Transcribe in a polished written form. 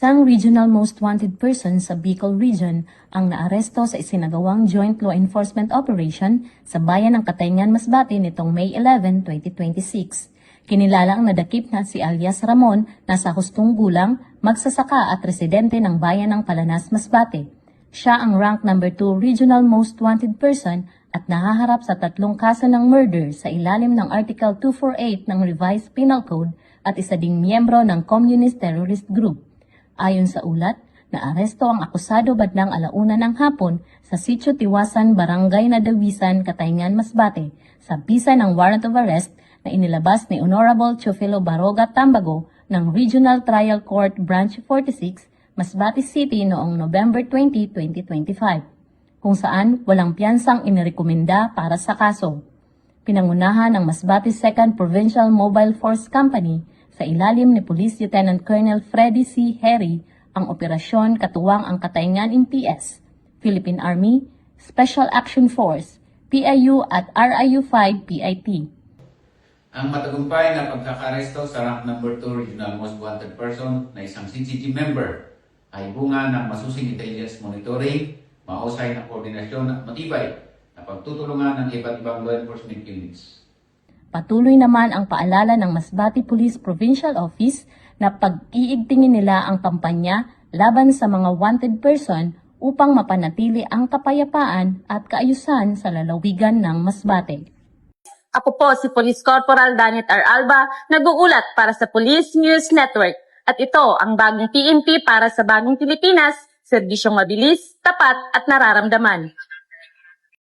Isang regional most wanted person sa Bicol Region ang naaresto sa isinagawang joint law enforcement operation sa bayan ng Katayngan, Masbate nitong May 11, 2026. Kinilala ang nadakip na si alias Ramon na sa hustong gulang, magsasaka at residente ng bayan ng Palanas, Masbate. Siya ang rank number 2 regional most wanted person at nahaharap sa 3 kaso ng murder sa ilalim ng Article 248 ng Revised Penal Code at isa ding miyembro ng Communist Terrorist Group. Ayon sa ulat, naaresto ang akusado bandang 1:00 ng hapon sa Sitio Tiwasan, Barangay Nadawisan, Katayngan, Masbate sa bisa ng warrant of arrest na inilabas ni Honorable Teofilo Baroga Tambago ng Regional Trial Court Branch 46, Masbate City noong November 20, 2025, kung saan walang piyansang inirekomenda para sa kaso. Pinangunahan ng Masbate 2nd Provincial Mobile Force Company sa ilalim ni Police Lieutenant Colonel Freddy C. Herry ang operasyon katuwang ang Katayngan MPS, Philippine Army, Special Action Force, PIU at RIU-5 PIT. Ang matagumpay na pagkakaresto sa rank number 2 Regional Most Wanted Person na isang CCG member ay bunga ng masusing intelligence monitoring, mahusay na koordinasyon at matibay na pagtutulungan ng iba't ibang law enforcement units. Patuloy naman ang paalala ng Masbate Police Provincial Office na pag-iigtingin nila ang kampanya laban sa mga wanted person upang mapanatili ang kapayapaan at kaayusan sa lalawigan ng Masbate. Ako po si Police Corporal Danet R. Alba, nag-uulat para sa Police News Network. At ito ang bagong PNP para sa bagong Pilipinas, serbisyong mabilis, tapat at nararamdaman.